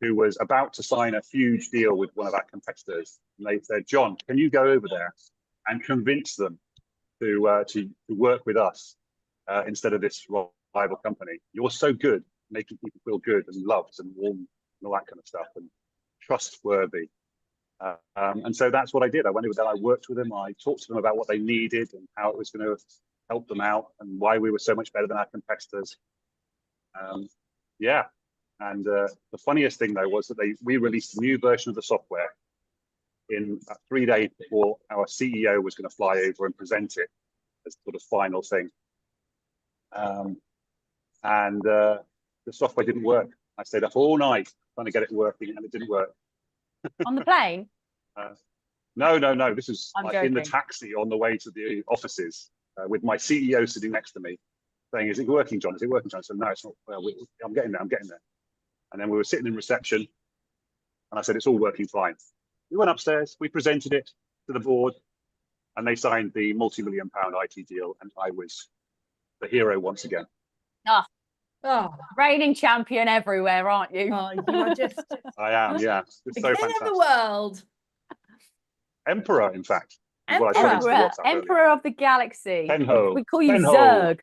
who was about to sign a huge deal with one of our competitors. And they said, John, can you go over there and convince them to work with us instead of this rival company? You're so good making people feel good and loved and warm and all that kind of stuff and trustworthy. And so that's what I did. I went over there, I worked with them, I talked to them about what they needed and how it was going to help them out and why we were so much better than our competitors. Yeah. And the funniest thing though was that we released a new version of the software in 3 days before our CEO was going to fly over and present it as sort of final thing. And the software didn't work. I stayed up all night trying to get it working and it didn't work.
On the plane?
No. This is like in the
joking.
taxi on the way to the offices with my CEO sitting next to me saying, is it working, John? Is it working, John? I said, no, it's not. Well, I'm getting there. And then we were sitting in reception and I said, it's all working fine. We went upstairs, we presented it to the board and they signed the multi-million-pound IT deal and I was the hero once again.
Reigning champion everywhere, aren't you?
Oh, you are just
I am, yeah. It's
the
so
king
fantastic.
of the world.
Emperor, in fact. is what I said into the
Emperor,
WhatsApp earlier.
Emperor of the galaxy.
Tenho.
We call you
Tenho.
Zerg.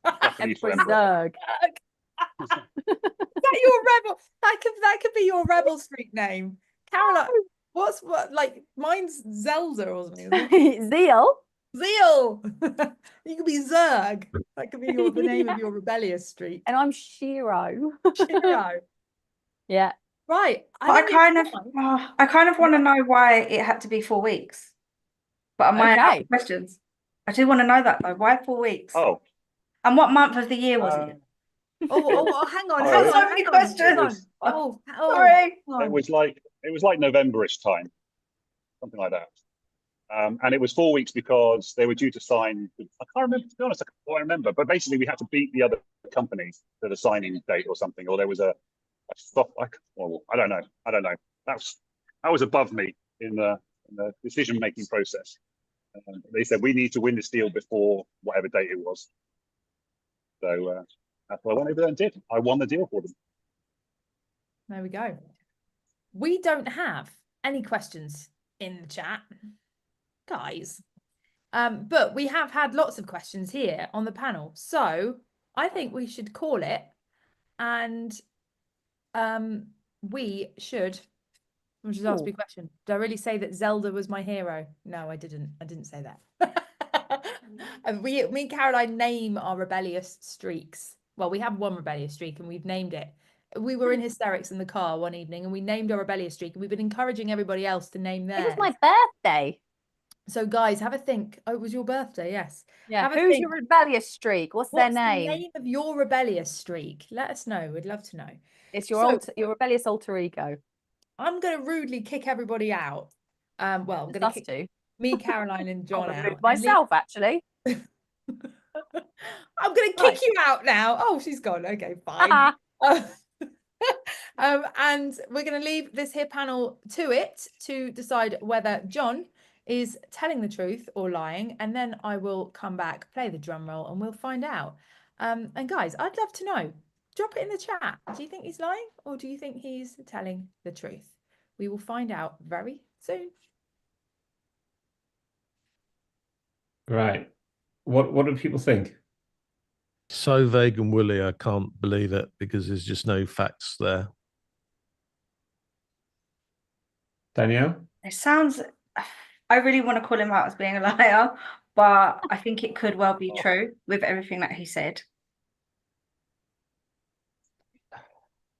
Japanese for
Emperor
emperor.
Zerg.
Is that your rebel? That could be your rebel street name. Caroline, what like mine's Zelda or something, isn't it?
Zeal.
Zeal. You could be Zerg. That could be the name of your rebellious streak.
And I'm Shiro.
Shiro.
Yeah.
Right.
But I kind of want to know why it had to be 4 weeks. But I might have questions. I do want to know that though. Why 4 weeks?
Oh.
And what month of the year was it?
Hang on.
Hang on, so many questions.
Sorry.
It was like November-ish time, something like that. And it was 4 weeks because they were due to sign. I can't remember, to be honest. I can't remember. But basically, we had to beat the other companies to the signing date or something, or there was a stop. I don't know. That was above me in the decision-making process. They said we need to win this deal before whatever date it was. So that's what I went over there and did. I won the deal for them.
There we go. We don't have any questions in the chat, guys. But we have had lots of questions here on the panel. So I think we should call it. And we should. I'll just ask you a question. Did I really say that Zelda was my hero? No, I didn't. I didn't say that. Me and Caroline name our rebellious streaks. Well, we have one rebellious streak and we've named it. We were in hysterics in the car one evening and we named our rebellious streak and we've been encouraging everybody else to name theirs.
It was my birthday.
So guys, have a think. Oh, it was your birthday, yes.
Yeah. Who's your rebellious streak? What's their name?
What's the name of your rebellious streak? Let us know. We'd love to know.
It's your rebellious alter ego.
I'm going to rudely kick everybody out. Well, I'm going to kick me, Caroline, and John out.
Myself, actually.
I'm going to kick you out now. Oh, she's gone. Okay, fine. And we're going to leave this here panel to it to decide whether John is telling the truth or lying. And then I will come back, play the drum roll, and we'll find out. And guys, I'd love to know. Drop it in the chat. Do you think he's lying or do you think he's telling the truth? We will find out very soon.
Right. What do people think?
So vague and woolly, I can't believe it because there's just no facts there.
Danielle?
It sounds I really want to call him out as being a liar, but I think it could well be true with everything that he said.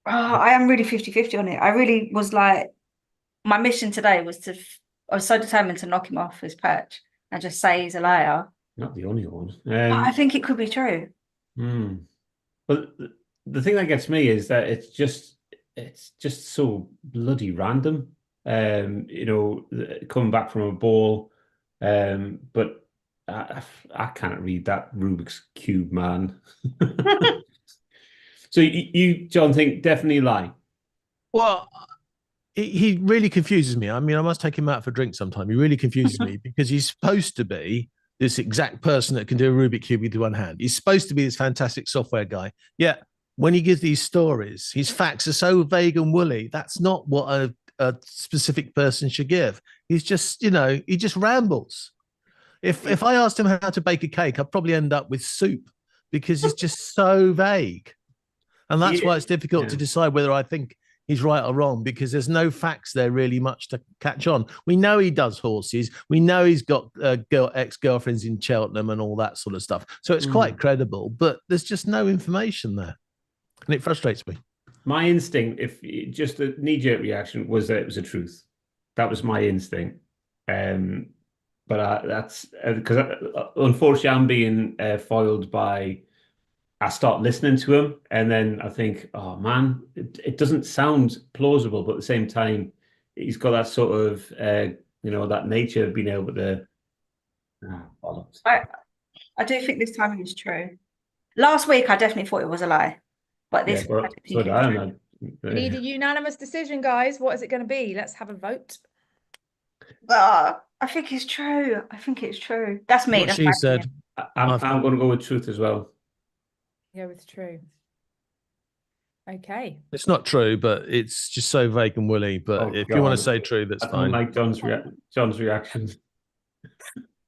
I am really 50-50 on it. I really was like, my mission today was I was so determined to knock him off his perch and just say he's a liar.
Not the only one.
I think it could be true.
But the thing that gets me is that it's just so bloody random. Coming back from a ball, but I can't read that Rubik's Cube, man. So you, John, think definitely lie?
Well, he really confuses me. I mean, I must take him out for a drink sometime. He really confuses me because he's supposed to be this exact person that can do a Rubik's Cube with one hand. He's supposed to be this fantastic software guy. Yeah, when he gives these stories, his facts are so vague and woolly. That's not what a specific person should give. He's just, he just rambles. If I asked him how to bake a cake, I'd probably end up with soup because he's just so vague. And that's why it's difficult to decide whether I think he's right or wrong, because there's no facts there really much to catch on. We know he does horses. We know he's got ex-girlfriends in Cheltenham and all that sort of stuff. So it's quite credible, but there's just no information there. And it frustrates me.
My instinct, just a knee-jerk reaction, was that it was a truth. That was my instinct. But that's because unfortunately I'm being foiled by... I start listening to him, and then I think, oh man, it doesn't sound plausible, but at the same time, he's got that sort of, that nature of being able to.
I do think this timing is true. Last week, I definitely thought it was a lie, but this week,
We need a unanimous decision, guys. What is it going to be? Let's have a vote.
I think it's true. I think it's true. That's me.
What she said.
I'm going to go with truth as well.
Yeah, it's true. Okay.
It's not true, but it's just so vague and woolly. But if you want to say true, that's fine.
I don't like John's reactions.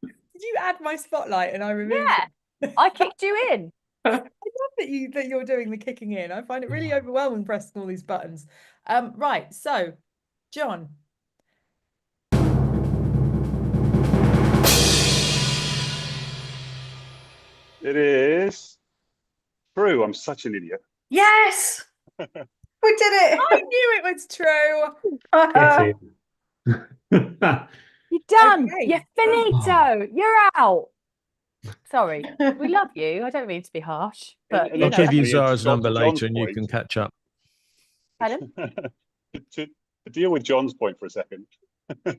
Did you add my spotlight and I removed
it? I kicked you in.
I love that you're doing the kicking in. I find it really overwhelming pressing all these buttons. Right. So, John.
It is true. I'm such an idiot.
Yes, we did it.
I knew it was true.
You're done. Okay. You're finito. You're out. Sorry, we love you. I don't mean to be harsh, but
I'll give you Zara's number later, and you can catch up.
Pardon?
to deal with John's point for a second. The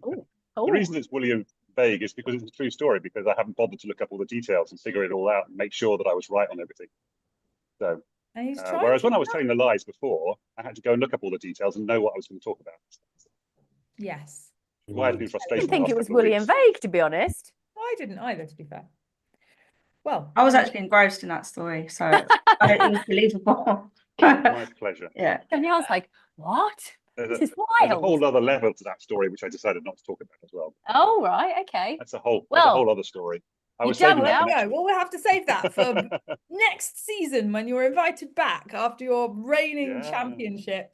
reason it's woolly and vague is because it's a true story, because I haven't bothered to look up all the details and figure it all out and make sure that I was right on everything. So whereas when I was telling the lies before, I had to go and look up all the details and know what I was going to talk about.
Yes.
Why has been frustration?
I think it was woolly and vague, to be honest.
I didn't either, to be fair. Well,
I was actually engrossed in that story, so it was believable.
My pleasure.
Yeah.
And I was like, what? This is wild.
There's a whole other level to that story, which I decided not to talk about as well.
Oh, right. Okay.
That's a whole other story. I was saving that.
No, well, we'll have to save that for next season when you're invited back after your reigning championship.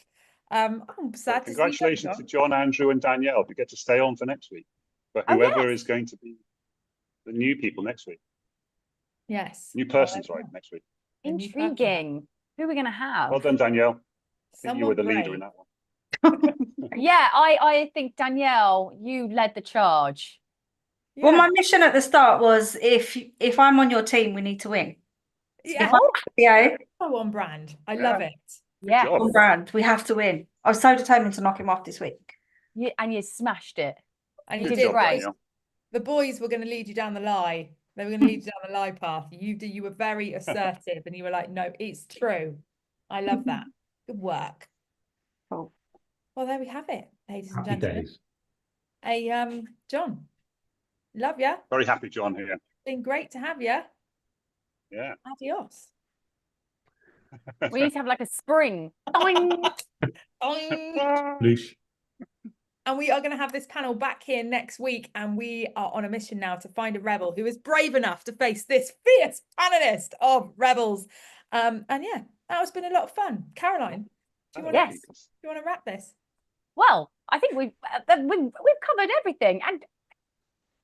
I'm sad to see
congratulations to John, Andrew, and Danielle who get to stay on for next week. But whoever is going to be the new people next week.
Yes.
New persons, right, next week.
Intriguing. Who are we going to have?
Well done, Danielle. I think you were the leader in that one.
Yeah, I think, Danielle, you led the charge.
Yeah. Well, my mission at the start was if I'm on your team, we need to win.
Yeah. So on brand. I love it.
Yeah.
On brand. We have to win. I was so determined to knock him off this week.
Yeah, and you smashed it.
And you did great. The boys were going to lead you down the lie. They were going to lead you down the lie path. You were very assertive and you were like, no, it's true. I love that. Good work.
Cool.
Well, there we have it, ladies and
Happy
gentlemen.
days.
Hey, John, love you.
Very happy, John, here.
Been great to have you.
Yeah.
Adios.
We need to have like a spring. Boing.
Boing.
And we are going to have this panel back here next week, and we are on a mission now to find a rebel who is brave enough to face this fierce panelist of rebels. And yeah, that has been a lot of fun. Caroline, do you want to wrap this?
Well, I think we've covered everything, and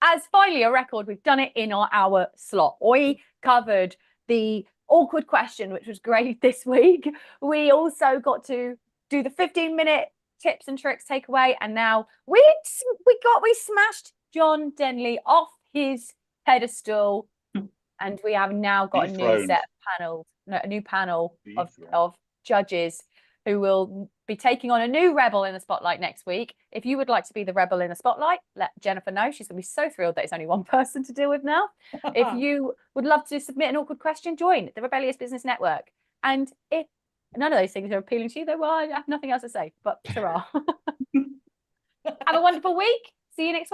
as finally a record, we've done it in our hour slot. We covered the awkward question, which was great this week. We also got to do the 15-minute tips and tricks takeaway, and now we smashed John Denley off his pedestal, and we have now got a new set of a new panel of judges who will be taking on a new rebel in the spotlight next week. If you would like to be the rebel in the spotlight, let Jennifer know. She's going to be so thrilled that it's only one person to deal with now. If you would love to submit an awkward question, join the Rebellious Business Network. And if none of those things are appealing to you, then well, I have nothing else to say, but hurrah. Have a wonderful week. See you next week.